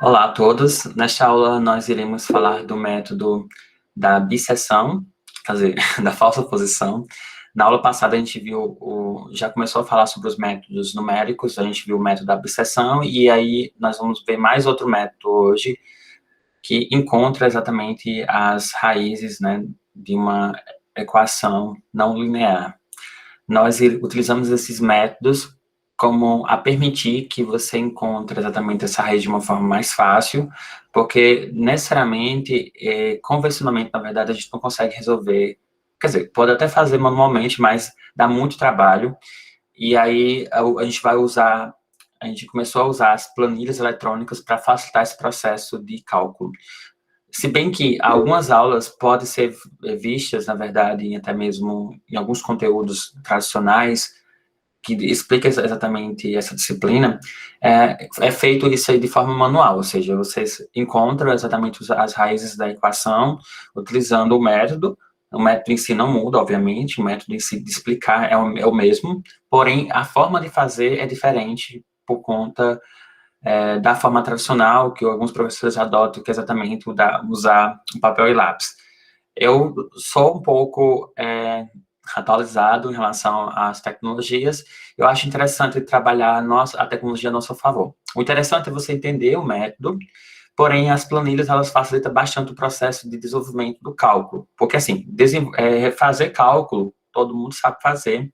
Olá a todos. Nesta aula nós iremos falar do método da bisseção, quer dizer, da falsa posição. Na aula passada a gente viu, já começou a falar sobre os métodos numéricos, a gente viu o método da bisseção, e aí nós vamos ver mais outro método hoje, que encontra exatamente as raízes, né, de uma equação não linear. Nós utilizamos esses métodos como a permitir que você encontre exatamente essa raiz de uma forma mais fácil, porque necessariamente, convencionalmente, na verdade, a gente não consegue resolver, quer dizer, pode até fazer manualmente, mas dá muito trabalho, e aí a gente vai usar, a gente começou a usar as planilhas eletrônicas para facilitar esse processo de cálculo. Se bem que algumas aulas podem ser vistas, na verdade, até mesmo em alguns conteúdos tradicionais, que explica exatamente essa disciplina, é feito isso aí de forma manual, ou seja, vocês encontram exatamente as raízes da equação utilizando o método em si não muda, obviamente, o método em si de explicar é o mesmo, porém, a forma de fazer é diferente por conta da forma tradicional que alguns professores adotam, que é exatamente usar papel e lápis. Eu sou um pouco atualizado em relação às tecnologias. Eu acho interessante trabalhar a tecnologia a nosso favor. O interessante é você entender o método, porém as planilhas elas facilitam bastante o processo de desenvolvimento do cálculo, porque assim, fazer cálculo todo mundo sabe fazer,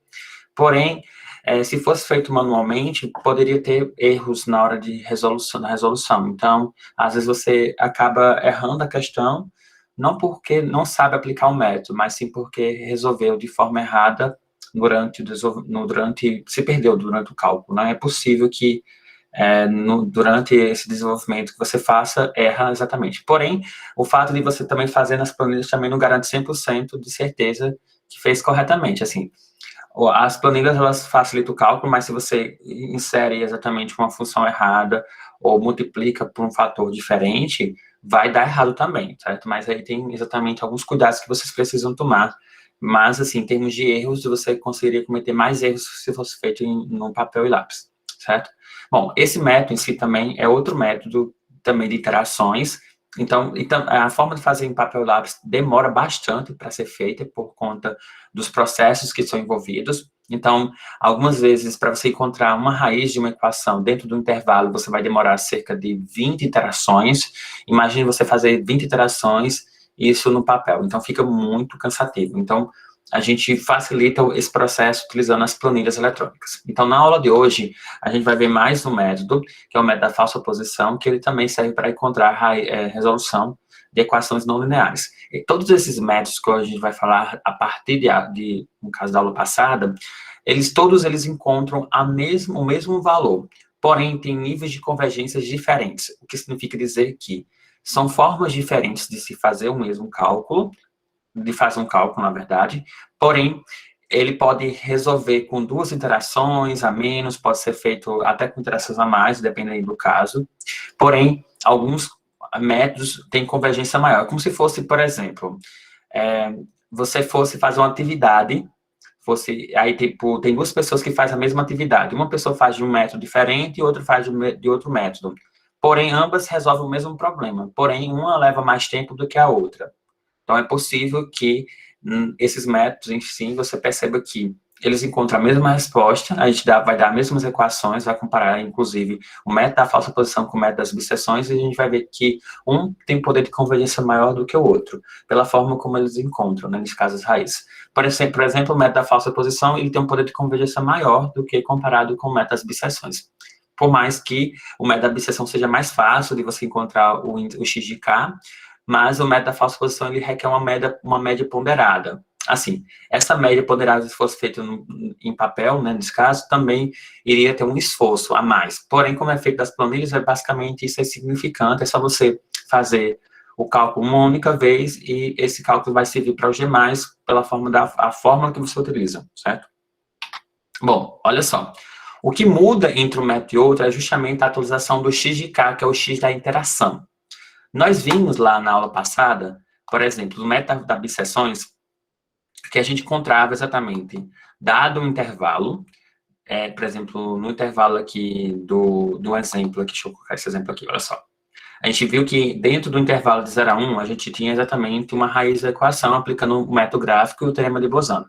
porém se fosse feito manualmente, poderia ter erros na hora de resolução. Então, às vezes você acaba errando a questão, não porque não sabe aplicar o método, mas sim porque resolveu de forma errada se perdeu durante o cálculo. Não é possível que durante esse desenvolvimento que você faça, erra exatamente. Porém, o fato de você também fazer nas planilhas também não garante 100% de certeza que fez corretamente. Assim, as planilhas, elas facilitam o cálculo, mas se você insere exatamente uma função errada ou multiplica por um fator diferente, vai dar errado também, certo? Mas aí tem exatamente alguns cuidados que vocês precisam tomar. Mas, assim, em termos de erros, você conseguiria cometer mais erros se fosse feito no papel e lápis, certo? Bom, esse método em si também é outro método também de iterações. Então, a forma de fazer em papel e lápis demora bastante para ser feita por conta dos processos que são envolvidos. Então, algumas vezes, para você encontrar uma raiz de uma equação dentro do intervalo, você vai demorar cerca de 20 iterações. Imagine você fazer 20 iterações, isso no papel. Então, fica muito cansativo. Então, a gente facilita esse processo utilizando as planilhas eletrônicas. Então, na aula de hoje, a gente vai ver mais um método, que é o método da falsa posição, que ele também serve para encontrar resolução de equações não lineares. E todos esses métodos que a gente vai falar a partir no caso da aula passada, todos eles encontram o mesmo valor, porém tem níveis de convergências diferentes, o que significa dizer que são formas diferentes de se fazer o mesmo cálculo, de fazer um cálculo, na verdade, porém, ele pode resolver com duas interações a menos, pode ser feito até com interações a mais, dependendo do caso, porém, alguns métodos têm convergência maior, como se fosse, por exemplo, você fosse fazer uma atividade, aí tipo, tem duas pessoas que fazem a mesma atividade, uma pessoa faz de um método diferente e outra faz de outro método, porém, ambas resolvem o mesmo problema, porém, uma leva mais tempo do que a outra. Então, é possível que esses métodos, em si, você perceba que eles encontram a mesma resposta, a gente vai dar as mesmas equações, vai comparar, inclusive, o método da falsa posição com o método das bisseções, e a gente vai ver que um tem poder de convergência maior do que o outro, pela forma como eles encontram, né, nesse caso, as raízes. Por exemplo, o método da falsa posição, ele tem um poder de convergência maior do que comparado com o método das bisseções. Por mais que o método da bisseção seja mais fácil de você encontrar o x de k, mas o método da falsa posição ele requer uma média ponderada. Assim, essa média ponderada, se fosse feita em papel, né, nesse caso, também iria ter um esforço a mais. Porém, como é feito das planilhas, basicamente isso é significante, é só você fazer o cálculo uma única vez e esse cálculo vai servir para os demais pela a fórmula que você utiliza, certo? Bom, olha só. O que muda entre um método e outro é justamente a atualização do x de k, que é o x da interação. Nós vimos lá na aula passada, por exemplo, no método da bisseções, que a gente encontrava exatamente, dado um intervalo, por exemplo, no intervalo aqui do exemplo, aqui, deixa eu colocar esse exemplo aqui, olha só. A gente viu que dentro do intervalo de 0 a 1, a gente tinha exatamente uma raiz da equação aplicando o método gráfico e o teorema de Bolzano.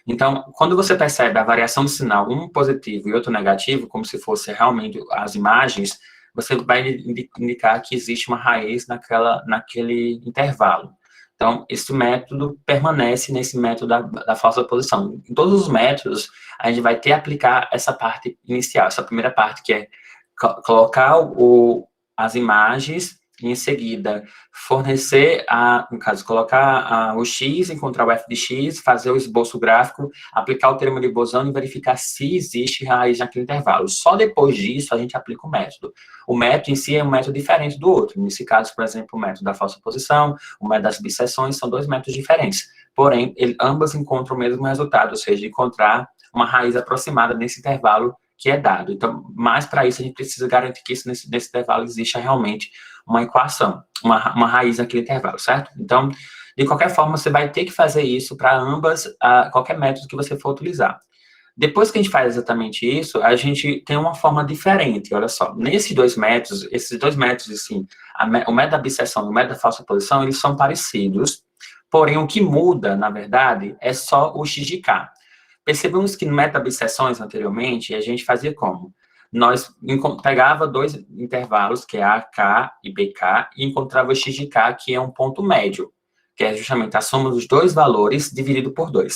Então, quando você percebe a variação do sinal, um positivo e outro negativo, como se fosse realmente as imagens, você vai indicar que existe uma raiz naquele intervalo. Então, esse método permanece nesse método da falsa posição. Em todos os métodos, a gente vai ter que aplicar essa parte inicial, essa primeira parte, que é colocar as imagens e, em seguida, fornecer, no caso, colocar o x, encontrar o f de x, fazer o esboço gráfico, aplicar o teorema de Bolzano e verificar se existe raiz naquele intervalo. Só depois disso, a gente aplica o método. O método em si é um método diferente do outro. Nesse caso, por exemplo, o método da falsa posição, o método das bisseções, são dois métodos diferentes. Porém, ambas encontram o mesmo resultado, ou seja, encontrar uma raiz aproximada nesse intervalo que é dado. Então, mas para isso a gente precisa garantir que nesse intervalo exista realmente uma equação, uma raiz naquele intervalo, certo? Então, de qualquer forma, você vai ter que fazer isso para qualquer método que você for utilizar. Depois que a gente faz exatamente isso, a gente tem uma forma diferente, olha só. Esses dois métodos, assim, o método da bisseção e o método da falsa posição, eles são parecidos, porém o que muda, na verdade, é só o x de k. Percebemos que no método da bisseções, anteriormente, a gente fazia como? Nós pegava dois intervalos, que é AK e BK, e encontrava o x de k, que é um ponto médio, que é justamente a soma dos dois valores dividido por 2.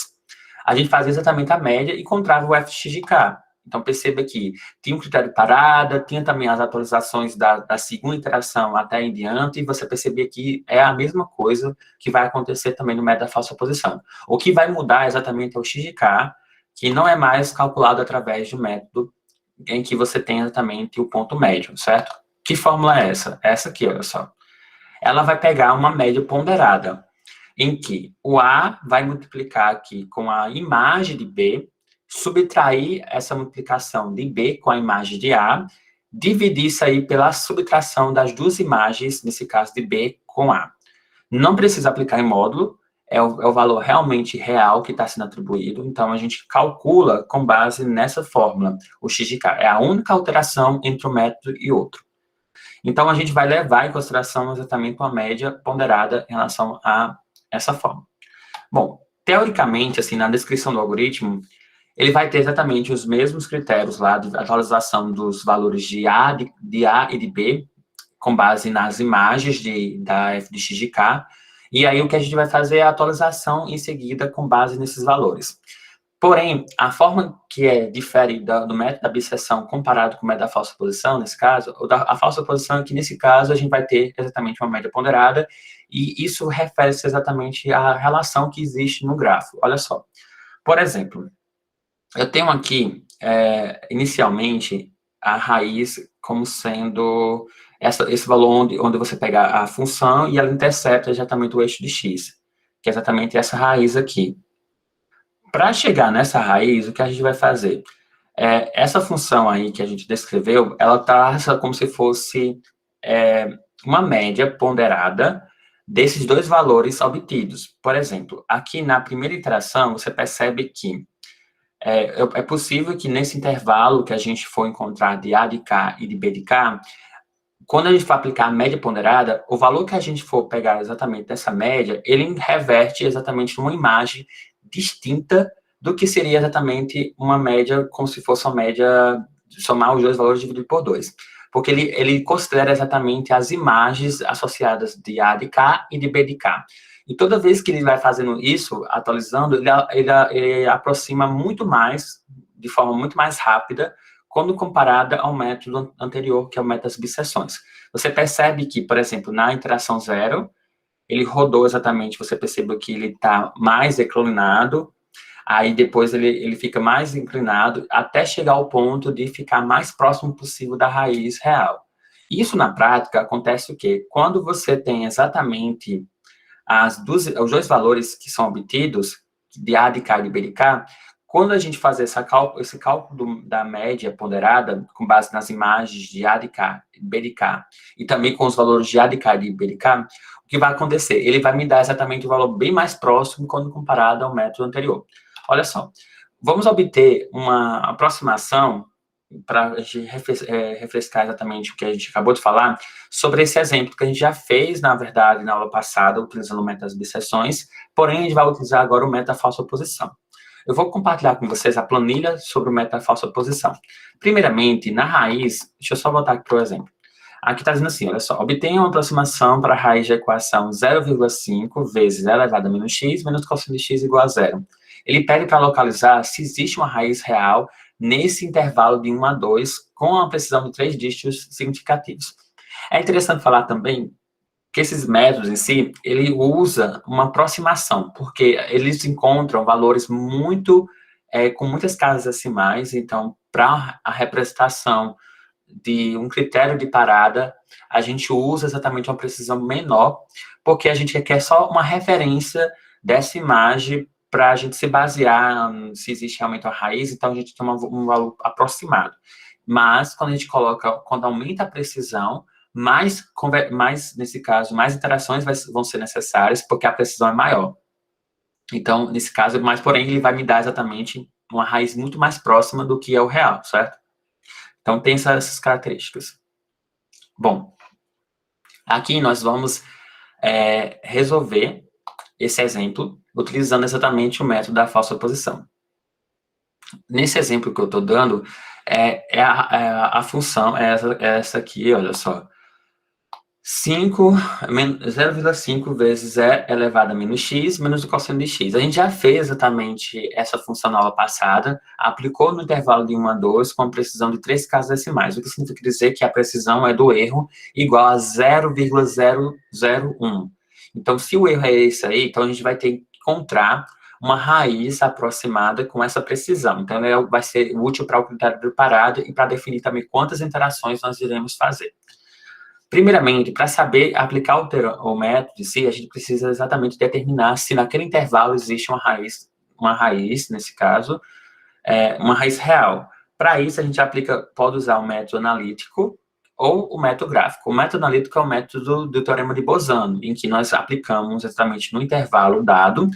A gente fazia exatamente a média e encontrava o fx de k. Então, perceba que tinha um critério de parada, tinha também as atualizações da segunda iteração até em diante, e você percebia que é a mesma coisa que vai acontecer também no método da falsa posição. O que vai mudar exatamente é o x de k, que não é mais calculado através de um método em que você tem exatamente o ponto médio, certo? Que fórmula é essa? Essa aqui, olha só. Ela vai pegar uma média ponderada, em que o A vai multiplicar aqui com a imagem de B, subtrair essa multiplicação de B com a imagem de A, dividir isso aí pela subtração das duas imagens, nesse caso de B com A. Não precisa aplicar em módulo, é o valor realmente real que está sendo atribuído, então a gente calcula com base nessa fórmula, o x de k. É a única alteração entre um método e outro. Então a gente vai levar em consideração exatamente uma média ponderada em relação a essa forma. Bom, teoricamente, assim, na descrição do algoritmo, ele vai ter exatamente os mesmos critérios lá de atualização dos valores de A e de B, com base nas imagens da f de x de k, e aí o que a gente vai fazer é a atualização em seguida com base nesses valores. Porém, a forma que difere do método da bisseção comparado com o método da falsa posição, nesse caso, a falsa posição é que, nesse caso, a gente vai ter exatamente uma média ponderada, e isso refere-se exatamente à relação que existe no gráfico. Olha só. Por exemplo, eu tenho aqui, inicialmente, a raiz como sendo esse valor onde você pega a função e ela intercepta exatamente o eixo de x, que é exatamente essa raiz aqui. Para chegar nessa raiz, o que a gente vai fazer? Essa função aí que a gente descreveu, ela está como se fosse uma média ponderada desses dois valores obtidos. Por exemplo, aqui na primeira iteração, você percebe que é possível que nesse intervalo que a gente for encontrar de A de K e de B de K, quando a gente for aplicar a média ponderada, o valor que a gente for pegar exatamente dessa média, ele reverte exatamente numa imagem distinta do que seria exatamente uma média, como se fosse uma média, somar os dois valores dividido por 2. Porque ele considera exatamente as imagens associadas de A de K e de B de K. E toda vez que ele vai fazendo isso, atualizando, ele aproxima muito mais, de forma muito mais rápida, quando comparada ao método anterior, que é o método das bisseções. Você percebe que, por exemplo, na interação 0, ele rodou exatamente, você percebeu que ele está mais declinado, aí depois ele fica mais inclinado, até chegar ao ponto de ficar mais próximo possível da raiz real. Isso, na prática, acontece o quê? Quando você tem exatamente os dois valores que são obtidos, de A de K e de B de K, quando a gente faz esse cálculo da média ponderada, com base nas imagens de A de K e B de K, e também com os valores de A de K e de B de K, o que vai acontecer? Ele vai me dar exatamente o valor bem mais próximo quando comparado ao método anterior. Olha só, vamos obter uma aproximação para refrescar exatamente o que a gente acabou de falar, sobre esse exemplo que a gente já fez, na verdade, na aula passada, utilizando o método das bisseções, porém, a gente vai utilizar agora o método da falsa oposição. Eu vou compartilhar com vocês a planilha sobre o método da falsa oposição. Primeiramente, na raiz, deixa eu só voltar aqui para o exemplo. Aqui está dizendo assim, olha só, obtenha uma aproximação para a raiz da equação 0,5 vezes e elevado a menos x, menos cosseno de x igual a zero. Ele pede para localizar se existe uma raiz real nesse intervalo de 1 a 2, com a precisão de 3 dígitos significativos. É interessante falar também que esses métodos em si, ele usa uma aproximação, porque eles encontram valores muito, com muitas casas decimais, então, para a representação de um critério de parada, a gente usa exatamente uma precisão menor, porque a gente quer só uma referência dessa imagem para a gente se basear se existe realmente uma raiz, então a gente toma um valor aproximado. Mas, quando aumenta a precisão, mais, nesse caso, mais interações vão ser necessárias, porque a precisão é maior. Então, nesse caso, mas porém, ele vai me dar exatamente uma raiz muito mais próxima do que é o real, certo? Então, tem essas características. Bom, aqui nós vamos resolver esse exemplo utilizando exatamente o método da falsa oposição. Nesse exemplo que eu estou dando, a função é essa aqui, olha só. 0,5 vezes e elevado a menos x, menos o cosseno de x. A gente já fez exatamente essa função na aula passada, aplicou no intervalo de 1 a 2 com precisão de 3 casas decimais, o que significa dizer que a precisão é do erro igual a 0,001. Então, se o erro é esse aí, então a gente vai ter que encontrar uma raiz aproximada com essa precisão. Então, vai ser útil para o critério de parada e para definir também quantas interações nós iremos fazer. Primeiramente, para saber aplicar o método em si, a gente precisa exatamente determinar se naquele intervalo existe uma raiz, nesse caso, uma raiz real. Para isso, a gente pode usar o método analítico ou o método gráfico. O método analítico é o método do teorema de Bolzano, em que nós aplicamos exatamente no intervalo dado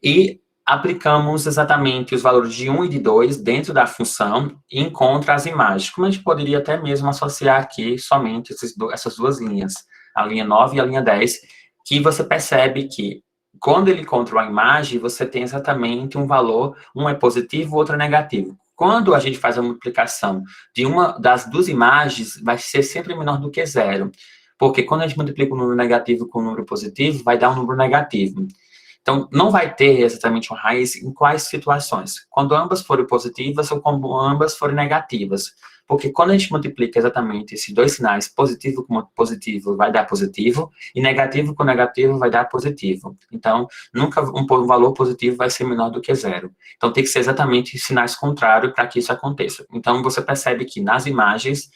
e aplicamos exatamente os valores de 1 e de 2 dentro da função e encontra as imagens. Como a gente poderia até mesmo associar aqui somente essas duas linhas, a linha 9 e a linha 10, que você percebe que quando ele encontra uma imagem, você tem exatamente um valor, um é positivo, o outro é negativo. Quando a gente faz a multiplicação de uma das duas imagens, vai ser sempre menor do que zero, porque quando a gente multiplica o número negativo com o número positivo, vai dar um número negativo. Então, não vai ter exatamente uma raiz em quais situações? Quando ambas forem positivas ou quando ambas forem negativas. Porque quando a gente multiplica exatamente esses dois sinais, positivo com positivo vai dar positivo, e negativo com negativo vai dar positivo. Então, nunca um valor positivo vai ser menor do que zero. Então, tem que ser exatamente sinais contrários para que isso aconteça. Então, você percebe que nas imagens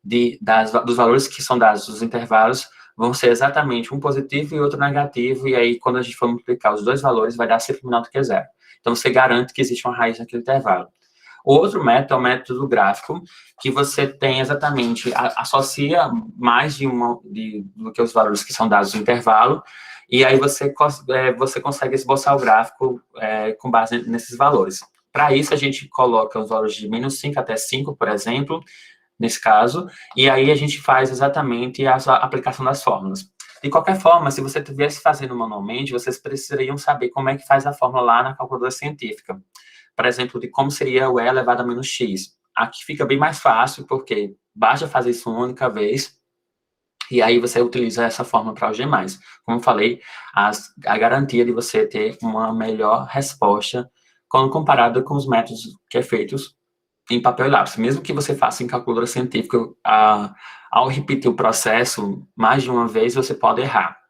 dos valores que são dados dos intervalos, vão ser exatamente um positivo e outro negativo, e aí, quando a gente for multiplicar os dois valores, vai dar sempre menor do que zero. Então, você garante que existe uma raiz naquele intervalo. O outro método é o método gráfico, que você tem exatamente, associa mais do que os valores que são dados no intervalo, e aí você consegue esboçar o gráfico com base nesses valores. Para isso, a gente coloca os valores de menos 5 até 5, por exemplo, nesse caso, e aí a gente faz exatamente a aplicação das fórmulas. De qualquer forma, se você estivesse fazendo manualmente, vocês precisariam saber como é que faz a fórmula lá na calculadora científica. Por exemplo, de como seria o e elevado a menos x. Aqui fica bem mais fácil, porque basta fazer isso uma única vez, e aí você utiliza essa fórmula para os demais. Como eu falei, a garantia de você ter uma melhor resposta quando comparado com os métodos que é feitos em papel e lápis. Mesmo que você faça em calculadora científica, ao repetir o processo mais de uma vez, você pode errar.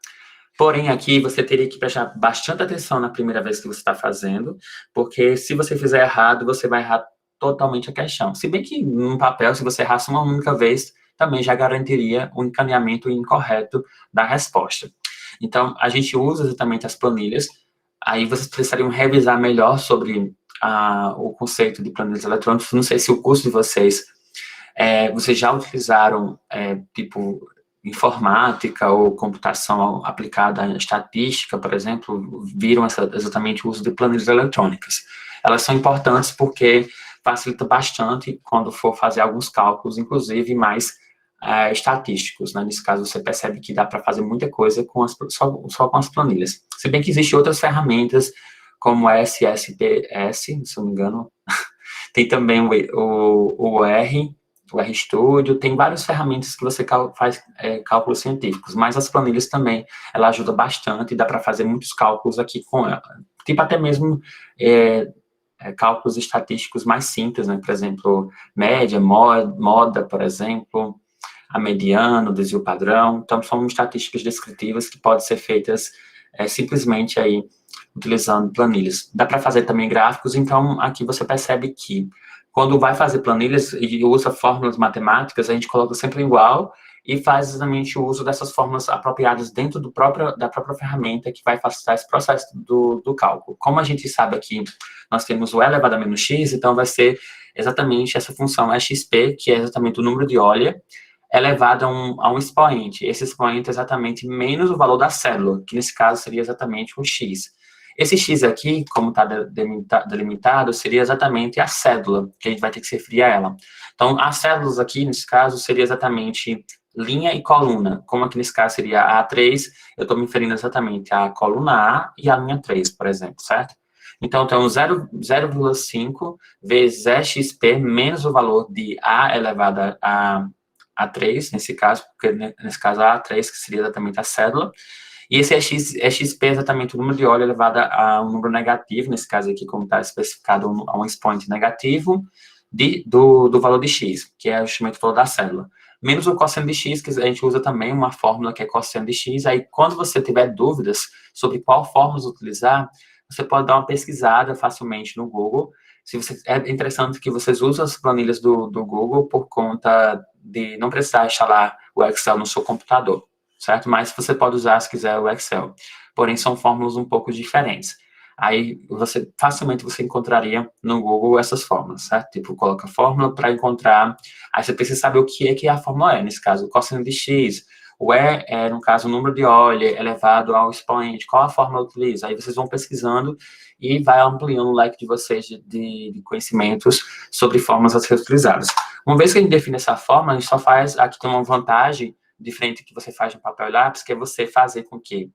Porém, aqui você teria que prestar bastante atenção na primeira vez que você está fazendo, porque se você fizer errado, você vai errar totalmente a questão. Se bem que no papel, se você errasse uma única vez, também já garantiria um encaminhamento incorreto da resposta. Então, a gente usa exatamente as planilhas, aí vocês precisariam revisar melhor sobre o conceito de planilhas eletrônicas. Não sei se o curso de vocês já utilizaram, tipo, informática ou computação aplicada à estatística, por exemplo, viram exatamente o uso de planilhas eletrônicas. Elas são importantes porque facilita bastante quando for fazer alguns cálculos, inclusive mais estatísticos, né? Nesse caso, você percebe que dá para fazer muita coisa só com as planilhas. Se bem que existem outras ferramentas, como SSPS, se não me engano, tem também o RStudio, tem várias ferramentas que você faz cálculos científicos, mas as planilhas também, ela ajuda bastante, dá para fazer muitos cálculos aqui com ela. Tipo até mesmo cálculos estatísticos mais simples, né? Por exemplo, média, moda, por exemplo, a mediana, o desvio padrão. Então, são estatísticas descritivas que podem ser feitas simplesmente aí utilizando planilhas. Dá para fazer também gráficos, então aqui você percebe que quando vai fazer planilhas e usa fórmulas matemáticas, a gente coloca sempre igual e faz exatamente o uso dessas fórmulas apropriadas dentro da própria ferramenta que vai facilitar esse processo do cálculo. Como a gente sabe aqui, nós temos o e elevado a menos x, então vai ser exatamente essa função exp, que é exatamente o número de Euler, elevado a um expoente. Esse expoente é exatamente menos o valor da célula, que nesse caso seria exatamente o x. Esse x aqui, como está delimitado, seria exatamente a cédula, que a gente vai ter que se referir a ela. Então, as cédulas aqui, nesse caso, seria exatamente linha e coluna. Como aqui nesse caso seria a A3, eu estou me referindo exatamente à coluna A e à linha 3, por exemplo, certo? Então, tem 0,5 vezes EXP menos o valor de A elevado a 3, nesse caso, porque nesse caso a A3, que seria exatamente a cédula. E esse XP é exatamente o número de Euler elevado a um número negativo, nesse caso aqui, como está especificado, a um expoente negativo do valor de x, que é justamente o valor da célula. Menos o cosseno de x, que a gente usa também uma fórmula que é cosseno de x. Aí, quando você tiver dúvidas sobre qual fórmula utilizar, você pode dar uma pesquisada facilmente no Google. É interessante que vocês usem as planilhas do Google por conta de não precisar instalar o Excel no seu computador, certo? Mas você pode usar, se quiser, o Excel. Porém, são fórmulas um pouco diferentes. Aí, facilmente você encontraria no Google essas fórmulas, certo? Tipo, coloca fórmula para encontrar. Aí você precisa saber o que a fórmula é. Nesse caso, o cosseno de x. O E é, no caso, o número de Euler elevado ao expoente. Qual a fórmula utiliza? Aí vocês vão pesquisando e vai ampliando o leque de vocês de conhecimentos sobre fórmulas a ser utilizadas. Uma vez que a gente define essa fórmula, a gente só faz, aqui tem uma vantagem diferente que você faz no papel e lápis, que é você fazer com que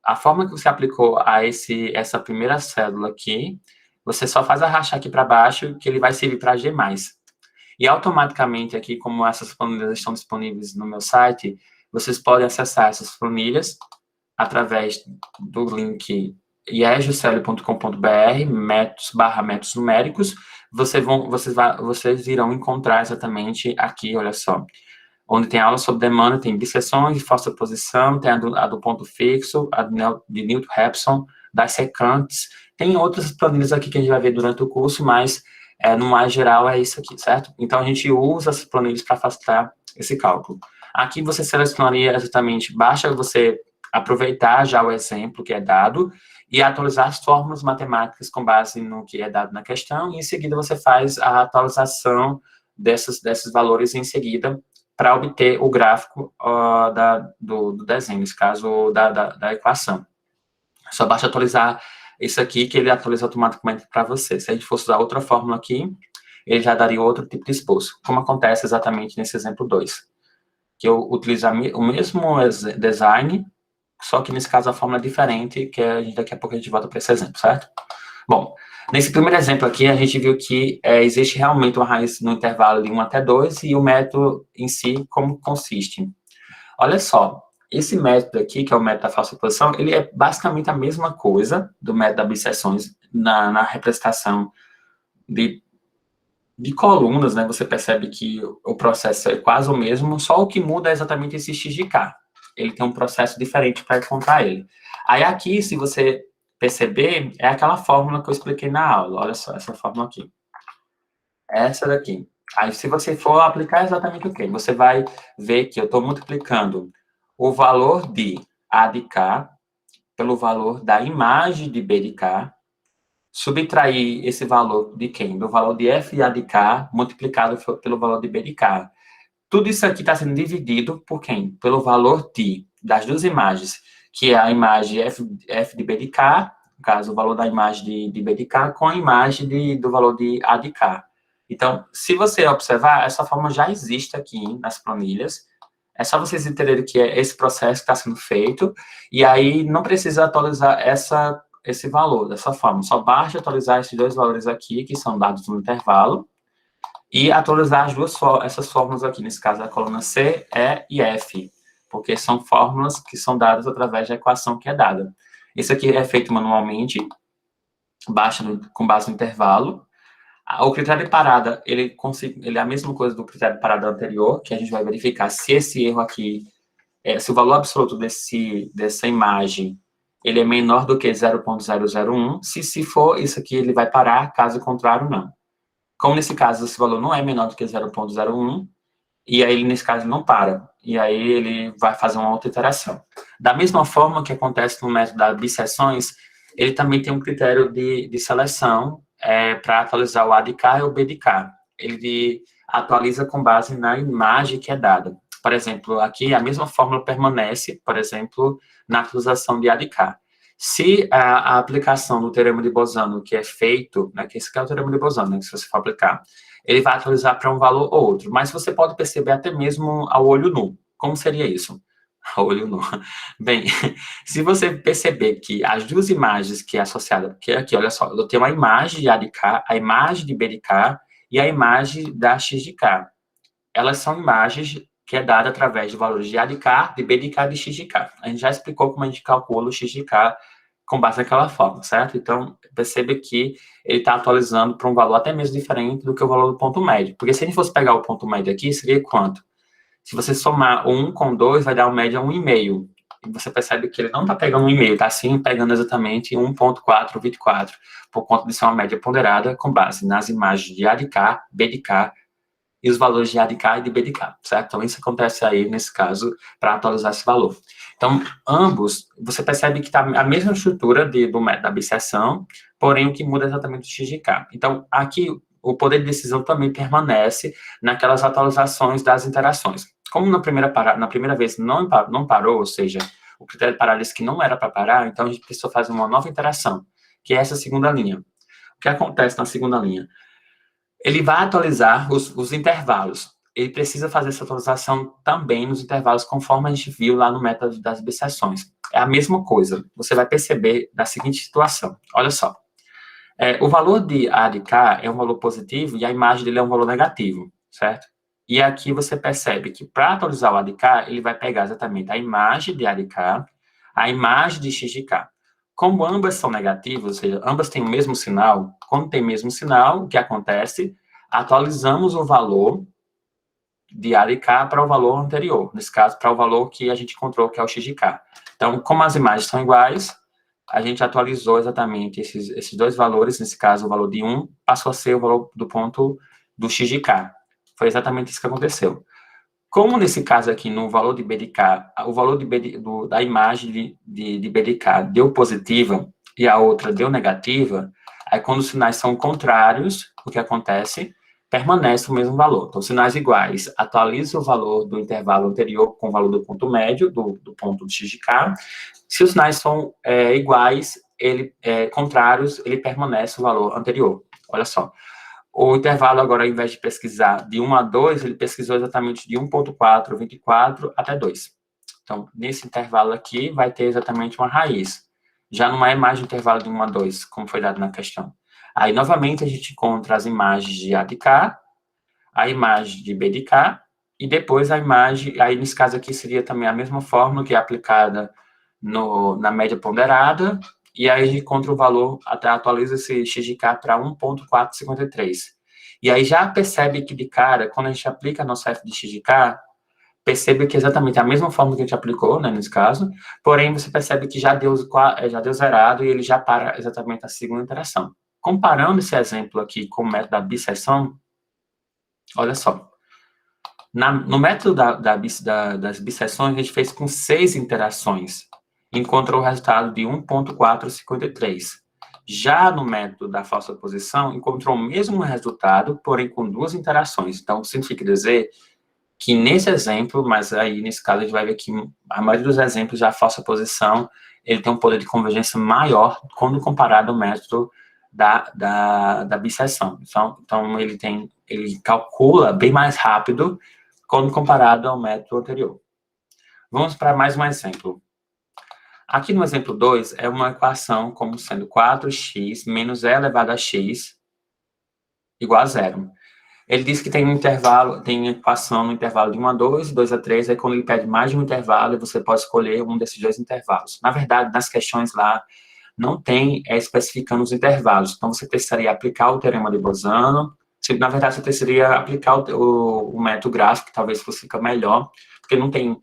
a forma que você aplicou a essa primeira célula aqui, você só faz arrastar aqui para baixo, que ele vai servir para G+. E automaticamente aqui, como essas planilhas estão disponíveis no meu site, vocês podem acessar essas planilhas através do link iegiocélio.com.br, métodos numéricos. Vocês irão encontrar exatamente aqui, olha só, onde tem aula sobre demanda, tem bisseções, força posição, tem a do ponto fixo, a de Newton-Raphson, das secantes, tem outras planilhas aqui que a gente vai ver durante o curso, mas no mais geral é isso aqui, certo? Então a gente usa as planilhas para facilitar esse cálculo. Aqui você selecionaria exatamente, basta você aproveitar já o exemplo que é dado e atualizar as fórmulas matemáticas com base no que é dado na questão, e em seguida você faz a atualização desses valores em seguida para obter o gráfico do desenho, nesse caso da equação. Só basta atualizar isso aqui, que ele atualiza automaticamente para você. Se a gente fosse usar outra fórmula aqui, ele já daria outro tipo de esboço, como acontece exatamente nesse exemplo 2. Que eu utilizo o mesmo design, só que nesse caso a fórmula é diferente, que daqui a pouco a gente volta para esse exemplo, certo? Bom, nesse primeiro exemplo aqui, a gente viu que existe realmente uma raiz no intervalo de 1 até 2 e o método em si, como consiste. Olha só, esse método aqui, que é o método da falsa posição, ele é basicamente a mesma coisa do método das bisseções na representação de colunas, né? Você percebe que o processo é quase o mesmo, só o que muda é exatamente esse x de k. Ele tem um processo diferente para encontrar ele. Aí aqui, se você perceber, é aquela fórmula que eu expliquei na aula. Olha só, essa fórmula aqui. Essa daqui. Aí, se você for aplicar exatamente o quê? Você vai ver que eu estou multiplicando o valor de A de K pelo valor da imagem de B de K, subtrair esse valor de quem? Do valor de F A de K multiplicado pelo valor de B de K. Tudo isso aqui está sendo dividido por quem? Pelo valor das duas imagens, que é a imagem F de B de K, no caso, o valor da imagem de B de K, com a imagem do valor de A de K. Então, se você observar, essa forma já existe aqui nas planilhas. É só vocês entenderem que é esse processo que está sendo feito, e aí não precisa atualizar esse valor dessa forma. Só basta atualizar esses dois valores aqui, que são dados no intervalo, e atualizar essas fórmulas aqui, nesse caso a coluna C, E e F, porque são fórmulas que são dadas através da equação que é dada. Isso aqui é feito manualmente, com base no intervalo. O critério de parada, ele é a mesma coisa do critério de parada anterior, que a gente vai verificar se esse erro aqui, se o valor absoluto dessa imagem, ele é menor do que 0,001. Se for, isso aqui ele vai parar, caso contrário, não. Como nesse caso, esse valor não é menor do que 0,01, e aí, nesse caso, não para. E aí, ele vai fazer uma outra iteração. Da mesma forma que acontece no método das bisseções, ele também tem um critério de seleção para atualizar o A de K e o B de K. Ele atualiza com base na imagem que é dada. Por exemplo, aqui a mesma fórmula permanece, por exemplo, na atualização de A de K. Se a aplicação do teorema de Bolzano que é feito, né, que esse aqui é o teorema de Bolzano, né, que se você for aplicar, ele vai atualizar para um valor ou outro, mas você pode perceber até mesmo ao olho nu. Como seria isso? Ao olho nu. Bem, se você perceber que as duas imagens que é associada, porque aqui, olha só, eu tenho a imagem de A de K, a imagem de B de K e a imagem da X de K. Elas são imagens que é dada através de valores de A de K, de B de K e de X de K. A gente já explicou como a gente calcula o X de K com base naquela forma, certo? Então, perceba que ele está atualizando para um valor até mesmo diferente do que o valor do ponto médio. Porque se a gente fosse pegar o ponto médio aqui, seria quanto? Se você somar 1 com 2, vai dar uma média 1,5. E você percebe que ele não está pegando 1,5, está sim pegando exatamente 1,424, por conta de ser uma média ponderada com base nas imagens de A de K, B de K, e os valores de A de K e de B de K, certo? Então, isso acontece aí, nesse caso, para atualizar esse valor. Então, ambos, você percebe que está a mesma estrutura do método da bisseção, porém, o que muda é exatamente o X de K. Então, aqui, o poder de decisão também permanece naquelas atualizações das interações. Como na primeira vez não parou, ou seja, o critério de parar disse que não era para parar, então a gente precisou fazer uma nova interação, que é essa segunda linha. O que acontece na segunda linha? Ele vai atualizar os intervalos. Ele precisa fazer essa atualização também nos intervalos, conforme a gente viu lá no método das bisseções. É a mesma coisa. Você vai perceber da seguinte situação. Olha só. O valor de A de K é um valor positivo e a imagem dele é um valor negativo, certo? E aqui você percebe que para atualizar o A de K, ele vai pegar exatamente a imagem de A de K, a imagem de X de K. Como ambas são negativas, ou seja, ambas têm o mesmo sinal, quando tem o mesmo sinal, o que acontece? Atualizamos o valor de A de K para o valor anterior, nesse caso, para o valor que a gente encontrou, que é o X de K. Então, como as imagens são iguais, a gente atualizou exatamente esses dois valores, nesse caso, o valor de 1 passou a ser o valor do ponto do X de K. Foi exatamente isso que aconteceu. Como nesse caso aqui, no valor de B de K, o valor da imagem de B de K deu positiva e a outra deu negativa, aí quando os sinais são contrários, o que acontece? Permanece o mesmo valor. Então, sinais iguais, atualiza o valor do intervalo anterior com o valor do ponto médio, do ponto de X de K. Se os sinais são iguais, contrários, ele permanece o valor anterior. Olha só. O intervalo agora, ao invés de pesquisar de 1 a 2, ele pesquisou exatamente de 1,424 até 2. Então, nesse intervalo aqui, vai ter exatamente uma raiz. Já não é mais o intervalo de 1 a 2, como foi dado na questão. Aí, novamente, a gente encontra as imagens de A de K, a imagem de B de K, e depois a imagem, aí nesse caso aqui seria também a mesma fórmula que é aplicada na média ponderada, e aí a gente encontra o valor, até atualiza esse X de K para 1,453. E aí já percebe que de cara, quando a gente aplica a nossa f de X de K, percebe que é exatamente a mesma fórmula que a gente aplicou, né, nesse caso, porém você percebe que já deu zerado e ele já para exatamente a segunda interação. Comparando esse exemplo aqui com o método da bisseção, olha só. No método das bisseções, a gente fez com 6 interações. Encontrou o resultado de 1,453. Já no método da falsa posição, encontrou o mesmo resultado, porém com 2 interações. Então, significa dizer que nesse exemplo, mas aí nesse caso a gente vai ver que a maioria dos exemplos da falsa posição, ele tem um poder de convergência maior quando comparado ao método da bisseção. Então, ele tem ele calcula bem mais rápido quando comparado ao método anterior. Vamos para mais um exemplo. Aqui no exemplo 2, é uma equação como sendo 4x menos e elevado a x igual a zero. Ele diz que tem um intervalo, tem equação no intervalo de 1 a 2, 2 a 3, aí quando ele pede mais de um intervalo, você pode escolher um desses dois intervalos. Na verdade, nas questões lá, não tem especificando os intervalos, então você precisaria aplicar o teorema de Bolzano, na verdade, você precisaria aplicar o método gráfico, que talvez fosse ficar melhor, porque não tem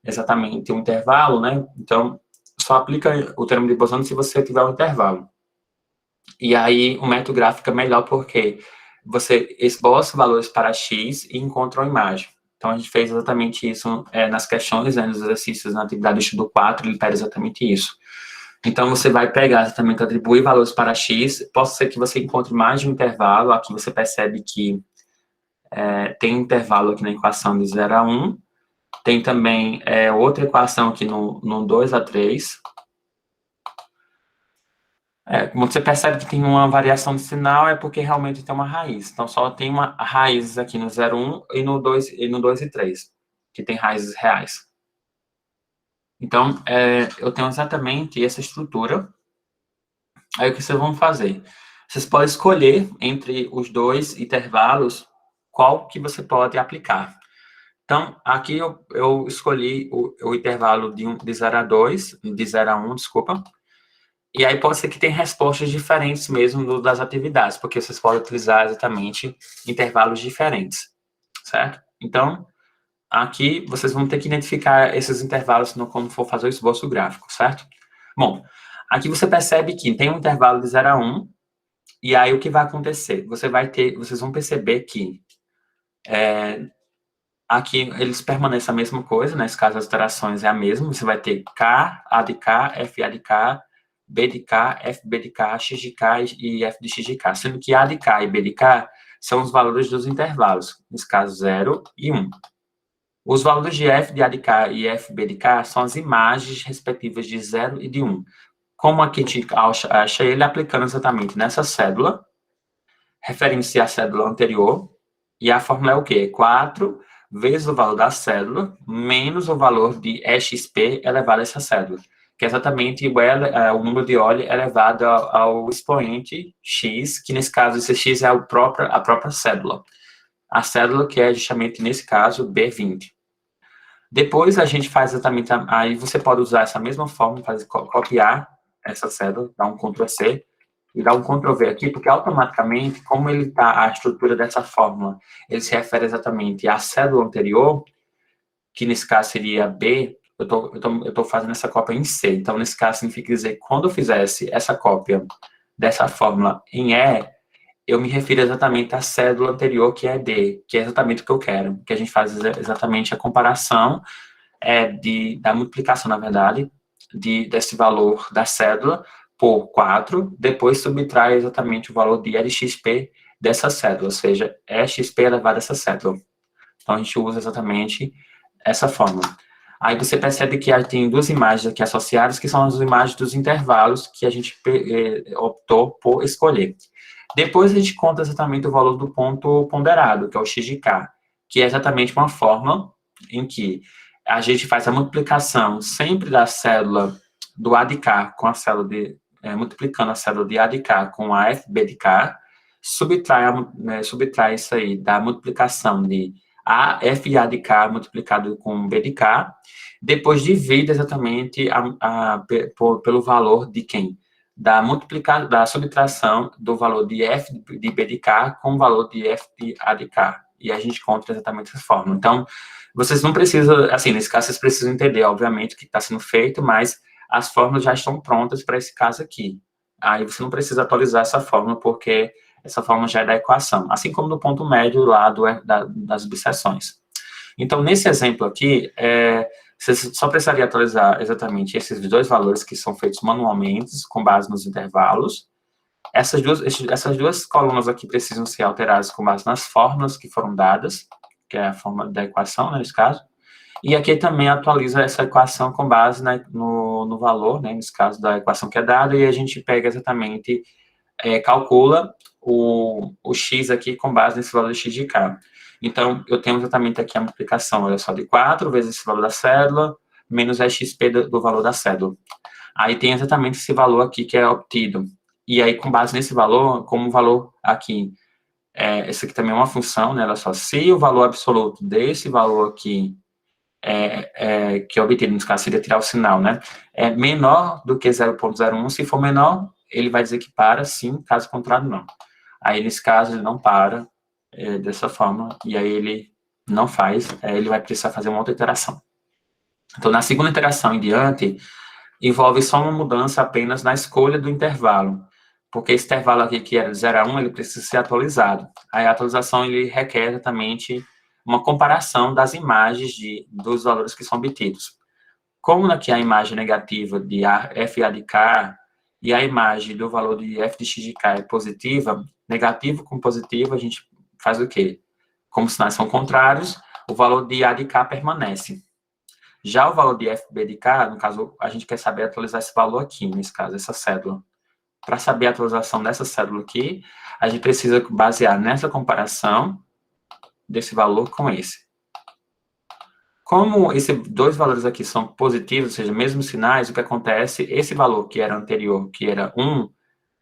exatamente um intervalo, né? Então, só aplica o teorema de Bolzano se você tiver um intervalo. E aí, o método gráfico é melhor porque você esboça valores para x e encontra uma imagem. Então, a gente fez exatamente isso nas questões, nos exercícios, na atividade do estudo 4, ele pede exatamente isso. Então, você vai pegar exatamente, atribuir valores para x, pode ser que você encontre mais de um intervalo, aqui você percebe que tem intervalo aqui na equação de 0 a 1, tem também outra equação aqui no 2 a 3, como você percebe que tem uma variação de sinal, é porque realmente tem uma raiz. Então, só tem uma raiz aqui no 0,1 e no 2 e 3, que tem raízes reais. Então, eu tenho exatamente essa estrutura. Aí, o que vocês vão fazer? Vocês podem escolher entre os dois intervalos qual que você pode aplicar. Então, aqui eu escolhi o intervalo de 0 a 2, de 0 a 1, desculpa. E aí pode ser que tenha respostas diferentes mesmo das atividades, porque vocês podem utilizar exatamente intervalos diferentes, certo? Então, aqui vocês vão ter que identificar esses intervalos quando for fazer o esboço gráfico, certo? Bom, aqui você percebe que tem um intervalo de 0 a 1, e aí o que vai acontecer? Vocês vão perceber que aqui eles permanecem a mesma coisa, nesse caso as iterações é a mesma, você vai ter K, A de K, F, A de K, B de K, F, B de K, X de K e F de X de K, sendo que A de K e B de K são os valores dos intervalos, nesse caso 0 e 1. Os valores de F de A de K e F, B de K são as imagens respectivas de 0 e de 1. Como aqui a gente acha ele aplicando exatamente nessa cédula, referindo-se à cédula anterior, e a fórmula é o quê? 4 vezes o valor da cédula, menos o valor de EXP elevado a essa cédula, que é exatamente o número de Euler elevado ao expoente x, que nesse caso esse x é a própria cédula. A cédula que é justamente, nesse caso, B20. Depois a gente faz exatamente, aí você pode usar essa mesma fórmula, copiar essa cédula, dar um Ctrl+C, e dar um Ctrl+V aqui, porque automaticamente, como ele está a estrutura dessa fórmula, ele se refere exatamente à cédula anterior, que nesse caso seria B, eu tô fazendo essa cópia em C. Então, nesse caso, significa dizer que quando eu fizesse essa cópia dessa fórmula em E, eu me refiro exatamente à cédula anterior, que é D, que é exatamente o que eu quero, que a gente faz exatamente a comparação da multiplicação, na verdade, desse valor da cédula por 4, depois subtrai exatamente o valor de LXP dessa cédula, ou seja, EXP elevado a essa cédula. Então, a gente usa exatamente essa fórmula. Aí você percebe que tem duas imagens aqui associadas, que são as imagens dos intervalos que a gente optou por escolher. Depois a gente conta exatamente o valor do ponto ponderado, que é o x de k, que é exatamente uma forma em que a gente faz a multiplicação sempre da célula do A de K com a célula multiplicando a célula de A de K com a FB de K, subtrai isso aí da multiplicação de FA de K multiplicado com B de K, depois divide exatamente pelo valor de quem? Da subtração do valor de F de B de K com o valor de F de A de K. E a gente encontra exatamente essa fórmula. Então, vocês não precisam, assim, nesse caso, vocês precisam entender, obviamente, o que está sendo feito, mas as fórmulas já estão prontas para esse caso aqui. Aí você não precisa atualizar essa fórmula, porque essa fórmula já é da equação, assim como no ponto médio lá das subseções. Então, nesse exemplo aqui, você só precisaria atualizar exatamente esses dois valores que são feitos manualmente, com base nos intervalos. Essas duas colunas aqui precisam ser alteradas com base nas fórmulas que foram dadas, que é a forma da equação, né, nesse caso. E aqui também atualiza essa equação com base no valor, né, nesse caso da equação que é dada, e a gente pega exatamente, calcula o x aqui com base nesse valor de x de k. Então, eu tenho exatamente aqui a multiplicação, olha só, de 4 vezes esse valor da cédula, menos a xp do valor da cédula. Aí tem exatamente esse valor aqui que é obtido. E aí, com base nesse valor, como o valor aqui, esse aqui também é uma função, né? Olha só, se o valor absoluto desse valor aqui, que é obtido, nesse caso, seria tirar o sinal, né? É menor do que 0,01, se for menor, ele vai dizer que para, sim, caso contrário, não. Aí, nesse caso, ele não para dessa forma, e aí ele não faz, ele vai precisar fazer uma outra iteração. Então, na segunda iteração em diante, envolve só uma mudança apenas na escolha do intervalo, porque esse intervalo aqui, que era de 0 a 1, ele precisa ser atualizado. Aí a atualização, ele requer exatamente uma comparação das imagens dos valores que são obtidos. Como aqui a imagem negativa de FA de K e a imagem do valor de f de x de k é positiva, negativo com positivo, a gente faz o quê? Como os sinais são contrários, o valor de A de K permanece. Já o valor de FB de K, no caso, a gente quer saber atualizar esse valor aqui, nesse caso, essa cédula. Para saber a atualização dessa cédula aqui, a gente precisa basear nessa comparação desse valor com esse. Como esses dois valores aqui são positivos, ou seja, mesmos sinais, o que acontece, esse valor que era anterior, que era 1,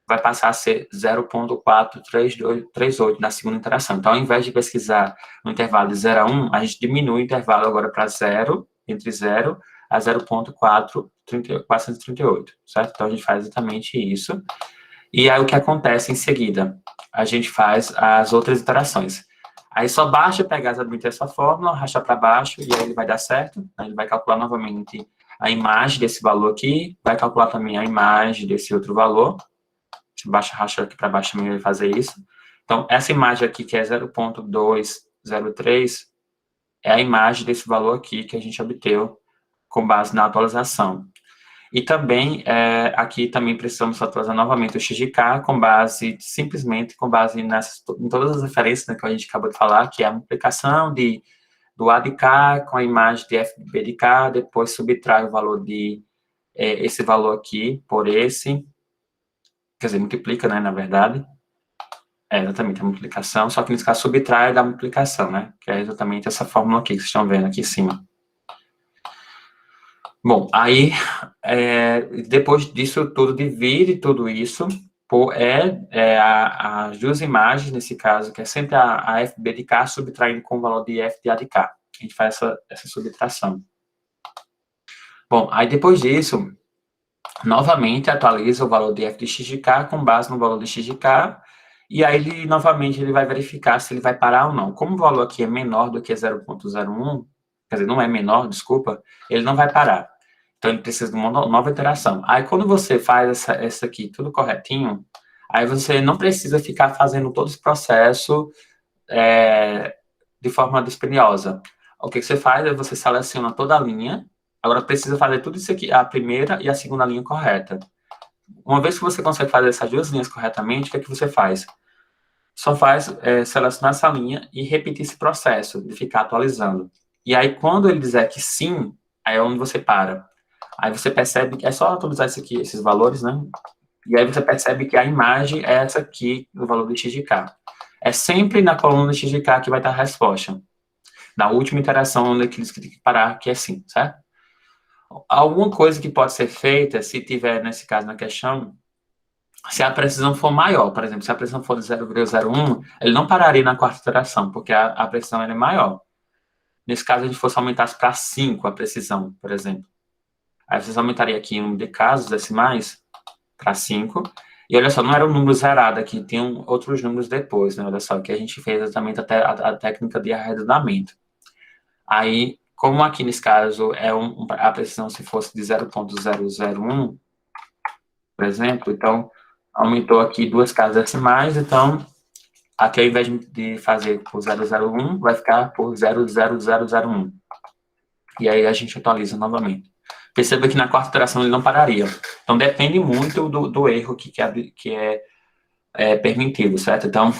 vai passar a ser 0,438 na segunda interação. Então, ao invés de pesquisar no intervalo de 0 a 1, a gente diminui o intervalo agora para 0, entre 0 a 0,438, certo? Então, a gente faz exatamente isso. E aí, o que acontece em seguida? A gente faz as outras iterações. Aí, só basta pegar exatamente essa fórmula, rachar para baixo, e aí ele vai dar certo. Aí ele vai calcular novamente a imagem desse valor aqui, vai calcular também a imagem desse outro valor. Se baixa, racha aqui para baixo, também vai fazer isso. Então, essa imagem aqui, que é 0,203, é a imagem desse valor aqui que a gente obteve com base na atualização. E também, aqui também precisamos atualizar novamente o x de k com base, simplesmente com base em todas as referências, né, que a gente acabou de falar, que é a multiplicação do A de k com a imagem de FB de k, depois subtrai o valor de esse valor aqui por esse, quer dizer, multiplica, né, na verdade. Exatamente, a multiplicação, só que nesse caso subtrai da multiplicação, né, que é exatamente essa fórmula aqui que vocês estão vendo aqui em cima. Bom, aí, depois disso tudo, divide tudo isso por as duas imagens, nesse caso, que é sempre a FB de K subtraindo com o valor de F de A de K. A gente faz essa subtração. Bom, aí depois disso, novamente atualiza o valor de F de X de K com base no valor de X de K, e aí ele, novamente, ele vai verificar se ele vai parar ou não. Como o valor aqui é menor do que 0,01, quer dizer, não é menor, desculpa, ele não vai parar. Então, ele precisa de uma nova iteração. Aí, quando você faz essa aqui tudo corretinho, aí você não precisa ficar fazendo todo esse processo de forma dispendiosa. O que você faz é você seleciona toda a linha, agora precisa fazer tudo isso aqui, a primeira e a segunda linha correta. Uma vez que você consegue fazer essas duas linhas corretamente, o que é que você faz? Só faz selecionar essa linha e repetir esse processo de ficar atualizando. E aí, quando ele dizer que sim, aí é onde você para. Aí você percebe que é só atualizar esses valores, né? E aí você percebe que a imagem é essa aqui, o valor de x de k. É sempre na coluna de x de k que vai estar a resposta. Na última interação, onde eles têm que parar, que é sim, certo? Alguma coisa que pode ser feita, se tiver, nesse caso, na questão, se a precisão for maior, por exemplo, se a precisão for de 0,01, ele não pararia na quarta iteração, porque a precisão é maior. Nesse caso, a gente fosse aumentar para 5 a precisão, por exemplo. Aí vocês aumentariam aqui um de casos decimais para 5. E olha só, não era um número zerado aqui, tinham outros números depois, né? Olha só, que a gente fez exatamente até a técnica de arredondamento. Aí, como aqui nesse caso a precisão se fosse de 0,001, por exemplo, então aumentou aqui duas casas decimais, então aqui ao invés de fazer por 001, vai ficar por 00001. E aí a gente atualiza novamente. Perceba que na quarta iteração ele não pararia. Então, depende muito do erro que é permitido, certo? Então,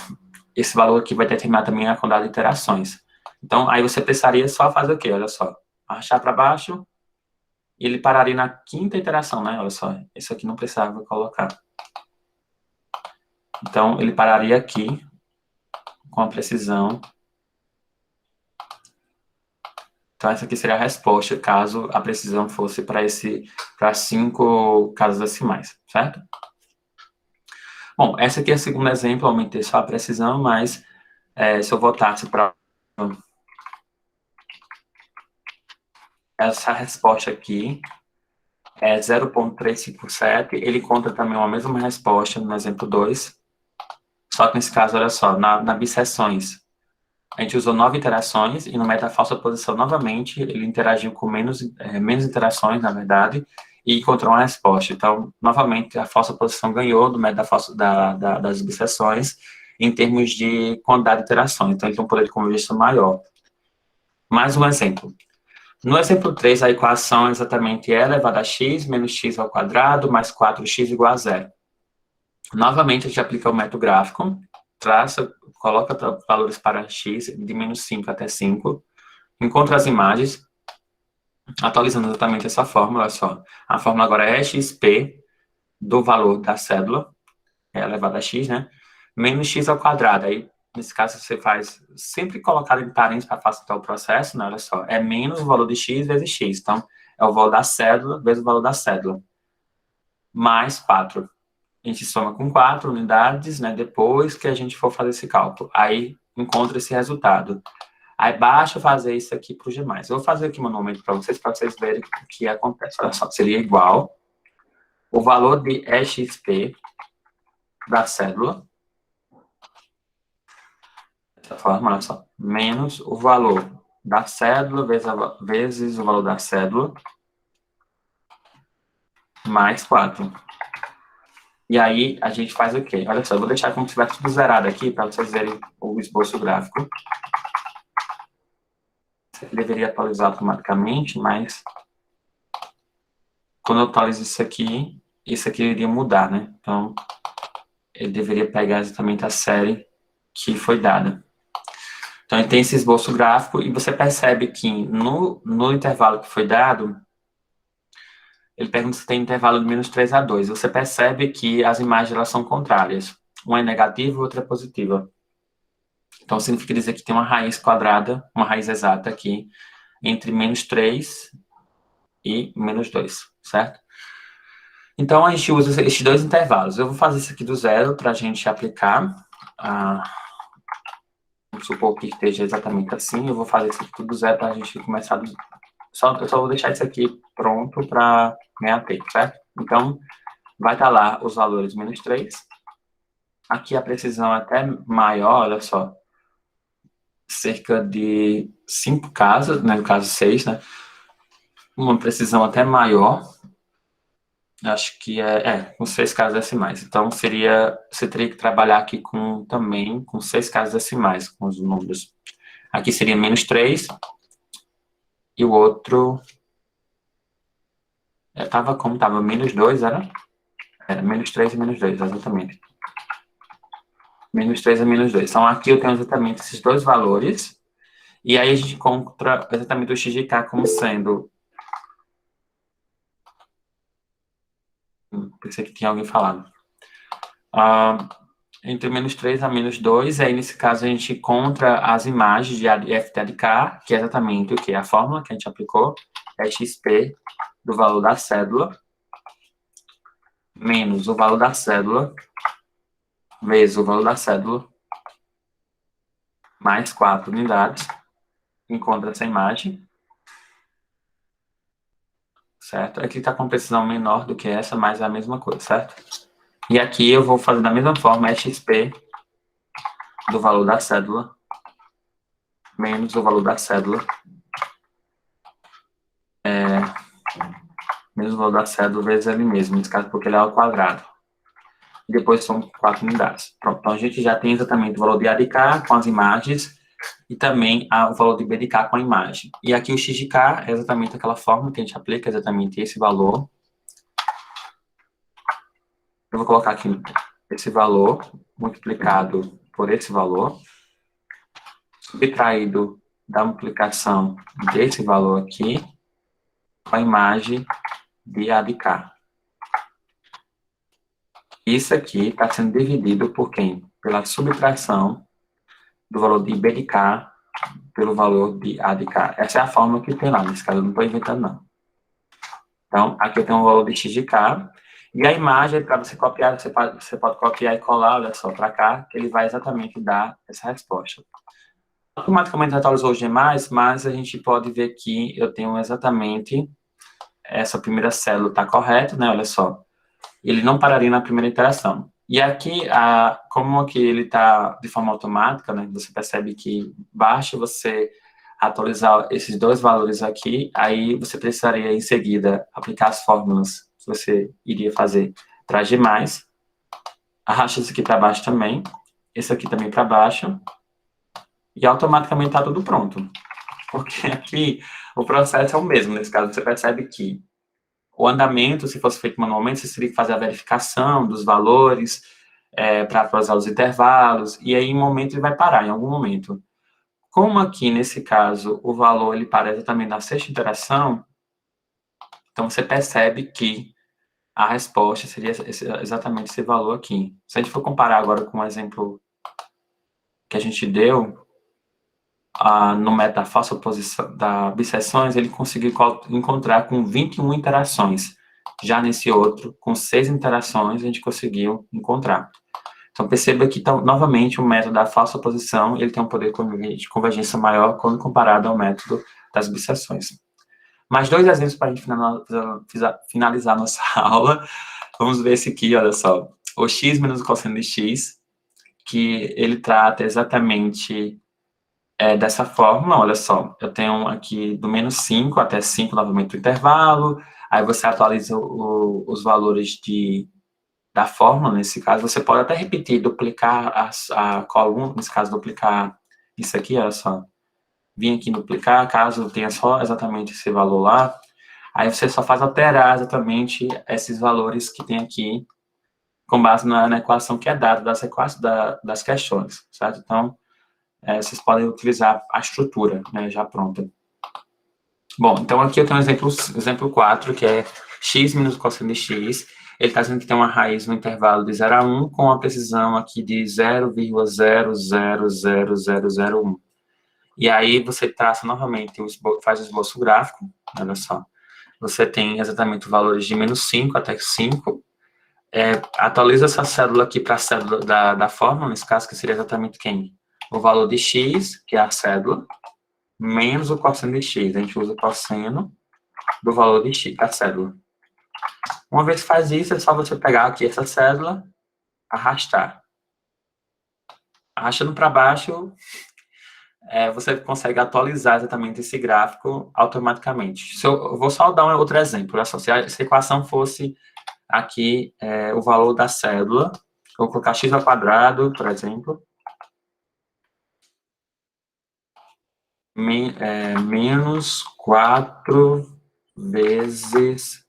esse valor aqui vai determinar também a quantidade de iterações. Então, aí você precisaria só fazer o quê? Olha só, arrastar para baixo, e ele pararia na quinta iteração, né? Olha só, isso aqui não precisava colocar. Então, ele pararia aqui com a precisão. Então, essa aqui seria a resposta, caso a precisão fosse para 5 casas decimais, certo? Bom, essa aqui é o segundo exemplo, aumentei só a precisão, mas se eu voltasse para essa resposta aqui, é 0,357, ele conta também uma mesma resposta no exemplo 2, só que nesse caso, olha só, na bisseções, a gente usou 9 interações, e no método da falsa posição, novamente, ele interagiu com menos interações, na verdade, e encontrou uma resposta. Então, novamente, a falsa posição ganhou do método das bisseções em termos de quantidade de interações. Então, ele tem um poder de convergência maior. Mais um exemplo. No exemplo 3, a equação é exatamente e elevado a x menos x ao quadrado mais 4x igual a zero. Novamente, a gente aplica o método gráfico, coloca valores para x de menos 5 até 5, encontra as imagens, atualizando exatamente essa fórmula, olha só. A fórmula agora é xp do valor da cédula, elevado a x, né? Menos x ao quadrado. Aí, nesse caso, você faz sempre colocar em parênteses para facilitar o processo, né? Olha só, é menos o valor de x vezes x. Então, é o valor da cédula vezes o valor da cédula. Mais 4. A gente soma com 4 unidades, né? Depois que a gente for fazer esse cálculo. Aí, encontra esse resultado. Aí, basta fazer isso aqui para os demais. Eu vou fazer aqui manualmente para vocês verem o que acontece. Olha só, seria igual o valor de EXP da cédula, dessa forma, olha só, menos o valor da cédula vezes o valor da cédula, mais 4. E aí, a gente faz o quê? Olha só, eu vou deixar como se tivesse tudo zerado aqui, para vocês verem o esboço gráfico. Isso aqui deveria atualizar automaticamente, mas quando eu atualizo isso aqui iria mudar, né? Então, ele deveria pegar exatamente a série que foi dada. Então, ele tem esse esboço gráfico e você percebe que no intervalo que foi dado, ele pergunta se tem intervalo de menos 3 a 2. Você percebe que as imagens elas são contrárias. Uma é negativa e outra é positiva. Então, significa dizer que tem uma raiz quadrada, uma raiz exata aqui, entre menos 3 e menos 2, certo? Então, a gente usa esses dois intervalos. Eu vou fazer isso aqui do zero para a gente aplicar. Vamos supor que esteja exatamente assim. Eu vou fazer isso aqui tudo do zero para a gente começar do... Eu só vou deixar isso aqui pronto para ganhar tempo, certo? Então, vai estar lá os valores menos 3. Aqui a precisão é até maior, olha só. Cerca de 5 casas, né, no caso 6, né? Uma precisão até maior. Acho que com 6 casas decimais. Então, você teria que trabalhar aqui também com 6 casas decimais, com os números. Aqui seria menos 3. E o outro... Estava menos 2, era? Era menos 3 e menos 2, exatamente. Menos 3 e menos 2. Então, aqui eu tenho exatamente esses dois valores. E aí a gente encontra exatamente o x de k como sendo... Pensei que tinha alguém falando. Entre menos 3 a menos 2, aí nesse caso a gente encontra as imagens de f de k, que é exatamente o que? A fórmula que a gente aplicou, é xp do valor da cédula, menos o valor da cédula, vezes o valor da cédula, mais 4 unidades, encontra essa imagem, certo? Aqui está com precisão menor do que essa, mas é a mesma coisa, certo? E aqui eu vou fazer da mesma forma, é xp do valor da cédula, menos o valor da cédula, menos o valor da cédula vezes ele mesmo, nesse caso porque ele é ao quadrado. E depois são 4 unidades. Pronto, então a gente já tem exatamente o valor de A de K com as imagens e também o valor de B de K com a imagem. E aqui o x de K é exatamente aquela fórmula que a gente aplica, exatamente esse valor. Eu vou colocar aqui esse valor multiplicado por esse valor, subtraído da multiplicação desse valor aqui com a imagem de A de K. Isso aqui está sendo dividido por quem? Pela subtração do valor de B de K pelo valor de A de K. Essa é a fórmula que tem lá, nesse caso eu não estou inventando não. Então, aqui eu tenho o valor de X de K, e a imagem, para você copiar, você pode copiar e colar, olha só, para cá, que ele vai exatamente dar essa resposta. Automaticamente atualizou os demais, mas a gente pode ver que eu tenho exatamente essa primeira célula está correta, né? Olha só. Ele não pararia na primeira interação. E aqui, como aqui ele está de forma automática, né? Você percebe que basta você atualizar esses dois valores aqui, aí você precisaria, em seguida, aplicar as fórmulas que você iria fazer para G+, arrasta isso aqui para baixo também, esse aqui também para baixo, e automaticamente está tudo pronto. Porque aqui o processo é o mesmo, nesse caso você percebe que o andamento, se fosse feito manualmente, você teria que fazer a verificação dos valores, para atualizar os intervalos, e aí em um momento ele vai parar, em algum momento. Como aqui, nesse caso, o valor ele para exatamente na sexta interação, então você percebe que a resposta seria exatamente esse valor aqui. Se a gente for comparar agora com o exemplo que a gente deu, no método da falsa posição, da bisseções, ele conseguiu encontrar com 21 interações. Já nesse outro, com 6 interações, a gente conseguiu encontrar. Então, perceba que, novamente, o método da falsa posição, ele tem um poder de convergência maior quando comparado ao método das bisseções. Mais dois exemplos para a gente finalizar nossa aula. Vamos ver esse aqui, olha só. O x menos o cosseno de x, que ele trata exatamente dessa fórmula, olha só. Eu tenho aqui do menos 5 até 5, novamente, o intervalo. Aí você atualiza os valores da fórmula, nesse caso. Você pode até repetir, duplicar a coluna, nesse caso, duplicar isso aqui, olha só. Vim aqui duplicar, caso tenha só exatamente esse valor lá. Aí você só faz alterar exatamente esses valores que tem aqui, com base na equação que é dada das questões, certo? Então, vocês podem utilizar a estrutura, né, já pronta. Bom, então aqui eu tenho um exemplo 4, que é x menos o cosseno de x. Ele está dizendo que tem uma raiz no intervalo de 0 a 1, com a precisão aqui de 0,000001. E aí você traça novamente, faz o esboço gráfico, olha só. Você tem exatamente os valores de menos 5 até 5. Atualiza essa célula aqui para a célula da fórmula, nesse caso, que seria exatamente quem? O valor de x, que é a célula, menos o cosseno de x. A gente usa o cosseno do valor de x, da célula. Uma vez que faz isso, é só você pegar aqui essa célula, arrastar. Arrastando para baixo, você consegue atualizar exatamente esse gráfico automaticamente. Eu vou só dar um outro exemplo. Olha só, se essa equação fosse aqui o valor da célula, vou colocar x ao quadrado, por exemplo, menos 4 vezes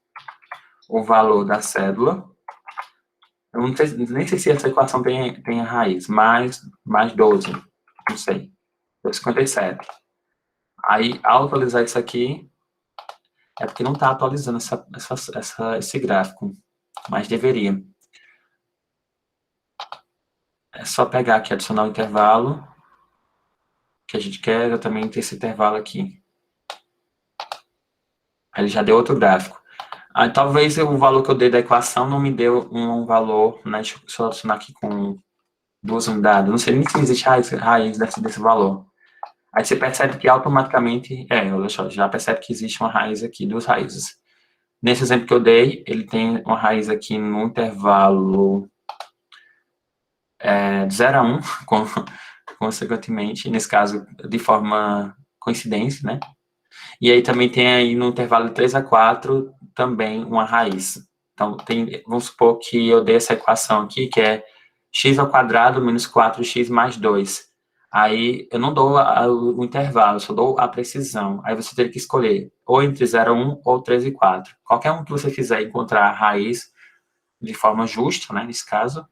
o valor da célula. Eu nem sei se essa equação tem a raiz, mais 12, não sei, 57. Aí, ao atualizar isso aqui, é porque não está atualizando esse gráfico, mas deveria. É só pegar aqui, adicionar o intervalo, que a gente quer exatamente esse intervalo aqui. Aí ele já deu outro gráfico. Aí, talvez o valor que eu dei da equação não me deu um valor, né? Deixa eu só adicionar aqui com 2 unidades. Não sei nem se existe raiz desse valor. Aí você percebe que automaticamente, olha só, já percebe que existe uma raiz aqui, 2 raízes. Nesse exemplo que eu dei, ele tem uma raiz aqui no intervalo de 0 a 1, consequentemente, nesse caso, de forma coincidência, né? E aí também tem aí no intervalo de 3 a 4 também uma raiz. Então, vamos supor que eu dei essa equação aqui, que é x ao quadrado menos 4x mais 2. Aí eu não dou o intervalo, só dou a precisão. Aí você teria que escolher ou entre 0 a 1 ou 3 e 4. Qualquer um que você fizer encontrar a raiz de forma justa, né, nesse caso,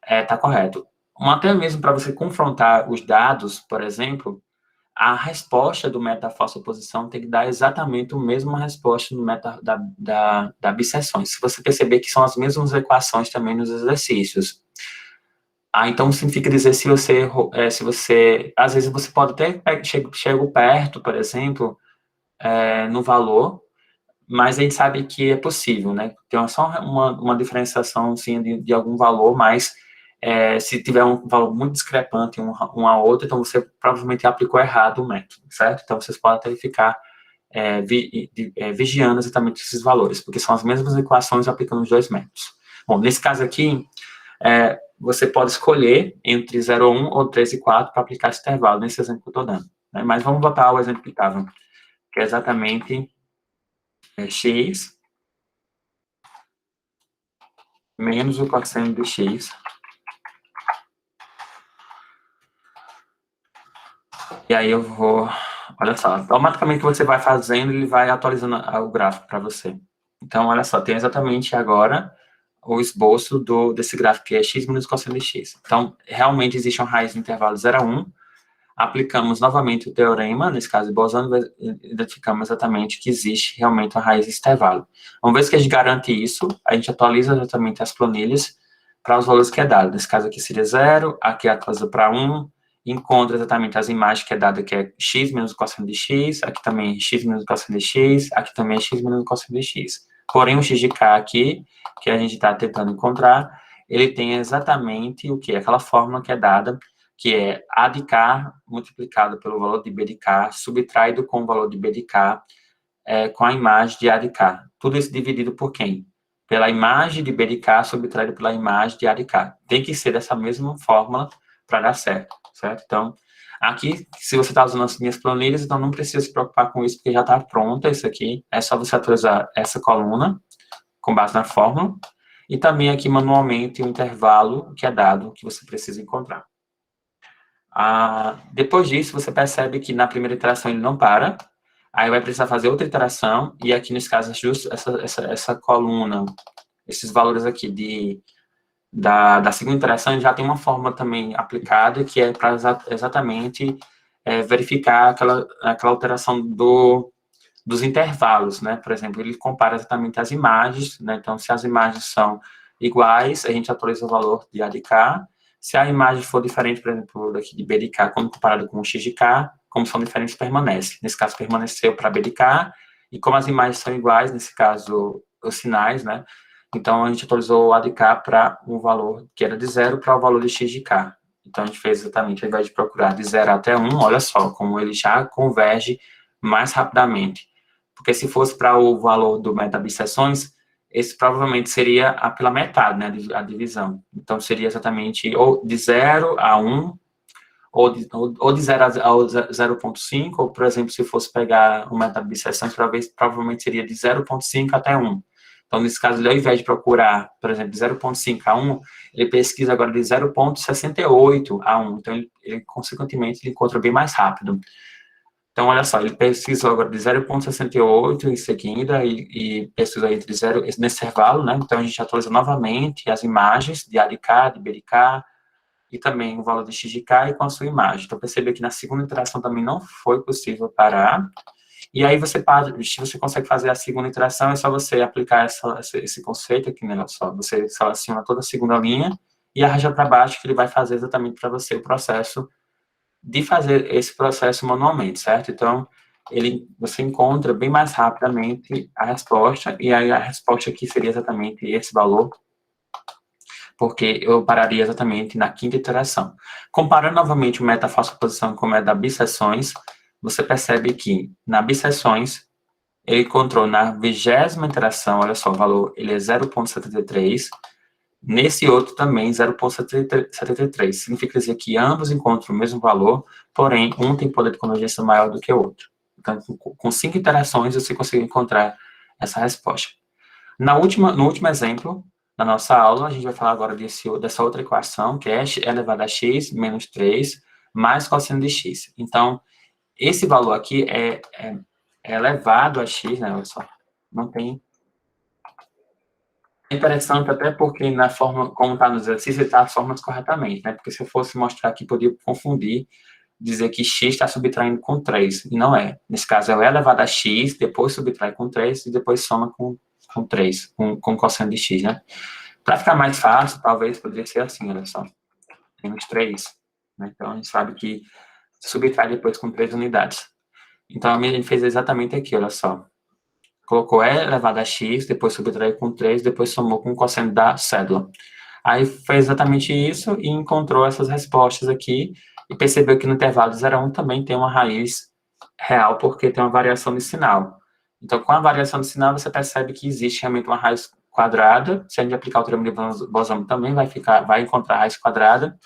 está correto. Até mesmo para você confrontar os dados, por exemplo, a resposta do método da falsa oposição tem que dar exatamente a mesma resposta no método da bisseções. Se você perceber que são as mesmas equações também nos exercícios. Então significa dizer se você às vezes você pode até chegar perto, por exemplo, no valor, mas a gente sabe que é possível, né? Tem só uma diferenciação, sim, de algum valor, mas se tiver um valor muito discrepante um a outro, então você provavelmente aplicou errado o método, certo? Então vocês podem até ficar vigiando exatamente esses valores, porque são as mesmas equações aplicando os dois métodos. Bom, nesse caso aqui, você pode escolher entre 0,1 ou 3 e 4 para aplicar esse intervalo, nesse exemplo que eu estou dando. Né? Mas vamos voltar ao exemplo que estava, que é exatamente x menos o cosseno de x. E aí eu vou... Olha só, automaticamente que você vai fazendo, ele vai atualizando o gráfico para você. Então, olha só, tem exatamente agora o esboço desse gráfico, que é x menos cosseno de x. Então, realmente existe uma raiz no intervalo 0 a 1, aplicamos novamente o teorema, nesse caso de Bolzano, identificamos exatamente que existe realmente uma raiz desse intervalo. Uma vez que a gente garante isso, a gente atualiza exatamente as planilhas para os valores que é dado. Nesse caso aqui seria 0, aqui atualiza para 1, encontra exatamente as imagens que é dada, que é x menos o cosseno de x, aqui também x menos o cosseno de x, aqui também é x menos o cosseno de x. Porém, o x de k aqui, que a gente está tentando encontrar, ele tem exatamente o que? Aquela fórmula que é dada, que é A de K multiplicado pelo valor de B de K, subtraído com o valor de B de K, com a imagem de A de K. Tudo isso dividido por quem? Pela imagem de B de K subtraído pela imagem de A de K. Tem que ser dessa mesma fórmula para dar certo, certo? Então, aqui, se você está usando as minhas planilhas, então não precisa se preocupar com isso, porque já está pronta isso aqui. É só você atualizar essa coluna com base na fórmula e também aqui manualmente o intervalo que é dado, que você precisa encontrar. Depois disso, você percebe que na primeira iteração ele não para, aí vai precisar fazer outra iteração, e aqui nesse caso, justo essa coluna, esses valores aqui da segunda iteração, já tem uma fórmula também aplicada, que é para exatamente verificar aquela alteração dos intervalos, né? Por exemplo, ele compara exatamente as imagens, né? Então, se as imagens são iguais, a gente atualiza o valor de A de K. Se a imagem for diferente, por exemplo, daqui de B de K, quando comparado com o X de K, como são diferentes, permanece. Nesse caso, permaneceu para B de K, e como as imagens são iguais, nesse caso, os sinais, né? Então, a gente atualizou o A de K para o valor que era de 0 para o valor de X de K. Então, a gente fez exatamente, ao invés de procurar de 0 até 1, olha só, como ele já converge mais rapidamente. Porque se fosse para o valor do método de bisseções, esse provavelmente seria pela metade, né, a divisão. Então, seria exatamente ou de 0 a 1, ou de 0 a 0,5, ou, por exemplo, se fosse pegar o método de bisseções, provavelmente seria de 0,5 até 1. Então, nesse caso, ele, ao invés de procurar, por exemplo, de 0,5 a 1, ele pesquisa agora de 0,68 a 1. Então, consequentemente, ele encontra bem mais rápido. Então, olha só, ele pesquisou agora de 0,68 em seguida e pesquisou entre 0, nesse intervalo, né? Então, a gente atualiza novamente as imagens de A de K, de B de K, e também o valor de X de K e com a sua imagem. Então, percebeu que na segunda iteração também não foi possível parar. E aí, se você consegue fazer a segunda iteração, é só você aplicar esse conceito aqui, né? Olha só, você seleciona toda a segunda linha e arrasta para baixo, que ele vai fazer exatamente para você o processo de fazer esse processo manualmente, certo? Então, você encontra bem mais rapidamente a resposta, e aí a resposta aqui seria exatamente esse valor, porque eu pararia exatamente na quinta iteração. Comparando novamente o método da falsa oposição com o método da bisseções, você percebe que na bisseções, ele encontrou na 20ª iteração, olha só, o valor ele é 0,73, nesse outro também, 0,73. Significa dizer que ambos encontram o mesmo valor, porém, um tem poder de convergência maior do que o outro. Então, com 5 iterações, você consegue encontrar essa resposta. No último exemplo da nossa aula, a gente vai falar agora dessa outra equação, que é elevado a x menos 3 mais cosseno de x. Então, esse valor aqui é elevado a x, né? Olha só, não tem... É interessante até porque na forma como está no exercício, ele está as formas corretamente, né? Porque se eu fosse mostrar aqui, poderia confundir dizer que x está subtraindo com 3, e não é. Nesse caso, é o e elevado a x, depois subtrai com 3, e depois soma com 3, com cosseno de x, né? Para ficar mais fácil, talvez poderia ser assim, olha só, menos 3, né? Então, a gente sabe que subtrai depois com 3 unidades. Então, a gente fez exatamente aqui, olha só. Colocou e elevado a x, depois subtraiu com 3, depois somou com o cosseno da cédula. Aí fez exatamente isso e encontrou essas respostas aqui e percebeu que no intervalo de 0 a 1 também tem uma raiz real, porque tem uma variação de sinal. Então, com a variação de sinal, você percebe que existe realmente uma raiz quadrada. Se a gente aplicar o teorema de Bolzano, também vai encontrar a raiz quadrada.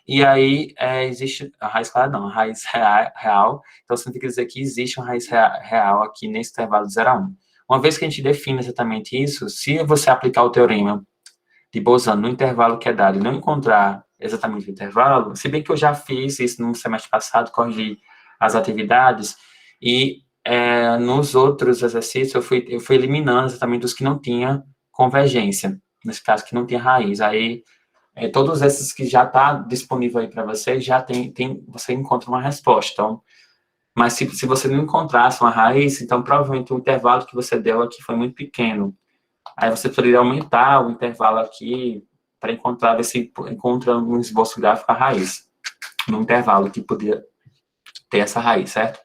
E aí, existe a raiz quadrada, não, a raiz real. Então, significa dizer que existe uma raiz real aqui nesse intervalo de 0 a 1. Uma vez que a gente define exatamente isso, se você aplicar o teorema de Bolzano no intervalo que é dado e não encontrar exatamente o intervalo, se bem que eu já fiz isso no semestre passado, corrigi as atividades, e nos outros exercícios eu fui eliminando exatamente os que não tinham convergência, nesse caso que não tinha raiz. Aí, todos esses que já está disponível aí para você, já você encontra uma resposta. Então, mas se você não encontrasse uma raiz, então provavelmente o intervalo que você deu aqui foi muito pequeno. Aí você poderia aumentar o intervalo aqui para encontrar, ver se encontra um esboço gráfico a raiz, no intervalo que podia ter essa raiz, certo?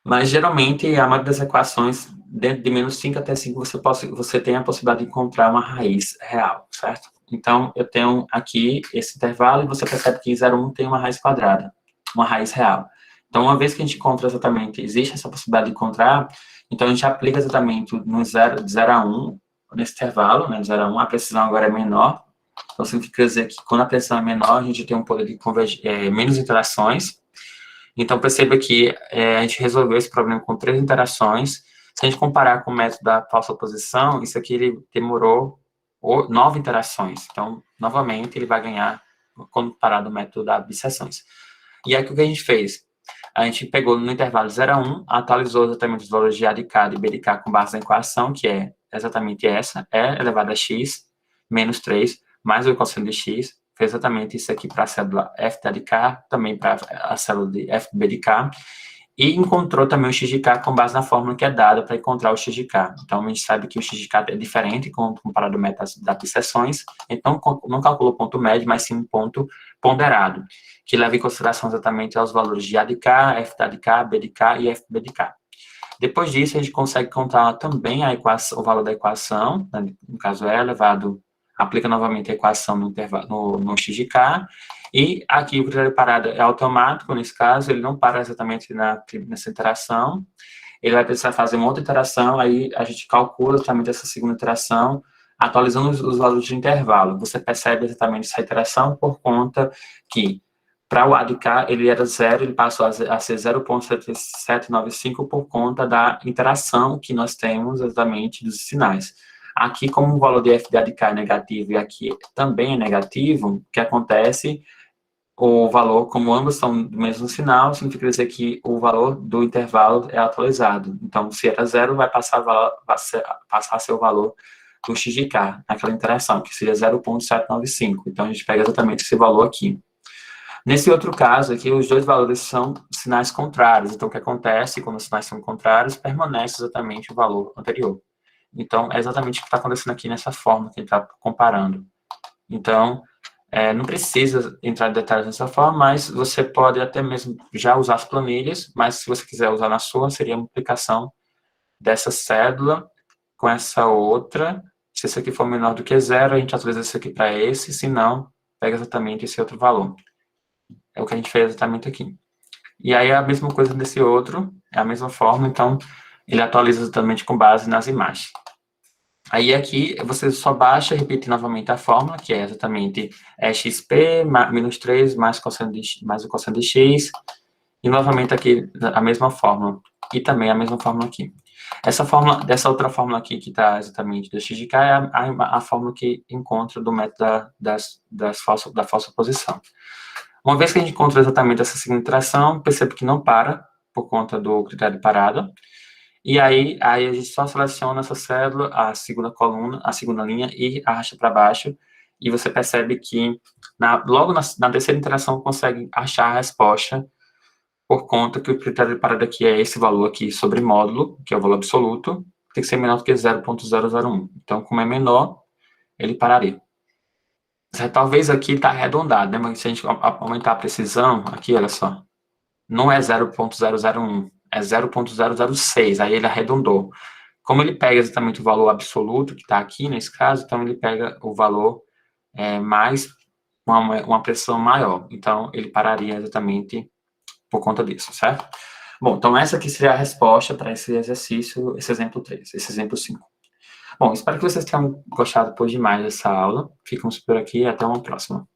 Mas, geralmente, a maioria das equações, dentro de menos 5 até 5, você tem a possibilidade de encontrar uma raiz real, certo? Então, eu tenho aqui esse intervalo e você percebe que 0,1 tem uma raiz quadrada, uma raiz real. Então, uma vez que a gente encontra exatamente, existe essa possibilidade de encontrar, então a gente aplica exatamente no 0, de 0 a 1, nesse intervalo, né, de 0 a 1, a precisão agora é menor. Então, significa dizer que quando a precisão é menor, a gente tem um poder de menos interações. Então, perceba que a gente resolveu esse problema com 3 interações. Se a gente comparar com o método da falsa oposição, isso aqui ele demorou 9 interações. Então, novamente, ele vai ganhar comparado ao método da bisseções. E aí, o que a gente fez? A gente pegou no intervalo 0 a 1, atualizou exatamente os valores de A de K e B de K com base na equação, que é exatamente essa, E elevado a x menos 3, mais o cosseno de x, fez exatamente isso aqui para a célula f de K, também para a célula de f b de K, e encontrou também o x de K com base na fórmula que é dada para encontrar o x de K. Então, a gente sabe que o x de K é diferente comparado ao método das bisseções, então não calculou ponto médio, mas sim um ponto ponderado, que leva em consideração exatamente os valores de A de K, F de K, B de K e F B de K. Depois disso, a gente consegue contar também o valor da equação, né, no caso é elevado, aplica novamente a equação no x de K, e aqui o critério de parada é automático, nesse caso, ele não para exatamente nessa interação, ele vai precisar fazer uma outra interação, aí a gente calcula exatamente essa segunda interação, atualizando os valores de intervalo. Você percebe exatamente essa interação por conta que, para o A de K, ele era 0, ele passou a ser 0,7795 por conta da interação que nós temos exatamente dos sinais. Aqui, como o valor de f de A de K é negativo e aqui também é negativo, o que acontece? O valor, como ambos são do mesmo sinal, significa dizer que o valor do intervalo é atualizado. Então, se era 0, vai passar a ser o valor do x de K, naquela interação, que seria 0,795. Então, a gente pega exatamente esse valor aqui. Nesse outro caso aqui, os dois valores são sinais contrários. Então, o que acontece quando os sinais são contrários, permanece exatamente o valor anterior. Então, é exatamente o que está acontecendo aqui nessa forma que a gente está comparando. Então, não precisa entrar em detalhes dessa forma, mas você pode até mesmo já usar as planilhas, mas se você quiser usar na sua, seria a multiplicação dessa cédula com essa outra. Se esse aqui for menor do que 0, a gente atualiza esse aqui para esse, se não, pega exatamente esse outro valor. É o que a gente fez exatamente aqui. E aí, a mesma coisa desse outro, é a mesma forma, então, ele atualiza exatamente com base nas imagens. Aí, aqui, você só baixa e repete novamente a fórmula, que é exatamente xp menos 3 mais o cosseno de x, e novamente aqui a mesma fórmula, e também a mesma fórmula aqui. Dessa outra fórmula aqui, que está exatamente do x de k, é a fórmula que encontra do método da falsa posição. Uma vez que a gente encontra exatamente essa segunda interação, percebe que não para, por conta do critério de parada, e aí a gente só seleciona essa célula, a segunda coluna, a segunda linha, e arrasta para baixo, e você percebe que logo na terceira interação consegue achar a resposta por conta que o critério de parada aqui é esse valor aqui sobre módulo, que é o valor absoluto, tem que ser menor do que 0,001. Então, como é menor, ele pararia. Talvez aqui está arredondado, né? Mas se a gente aumentar a precisão, aqui, olha só, não é 0,001, é 0,006, aí ele arredondou. Como ele pega exatamente o valor absoluto que está aqui nesse caso, então ele pega o valor mais uma precisão maior. Então, ele pararia exatamente por conta disso, certo? Bom, então essa aqui seria a resposta para esse exercício, esse exemplo 3, esse exemplo 5. Bom, espero que vocês tenham gostado por demais dessa aula. Ficamos por aqui e até uma próxima.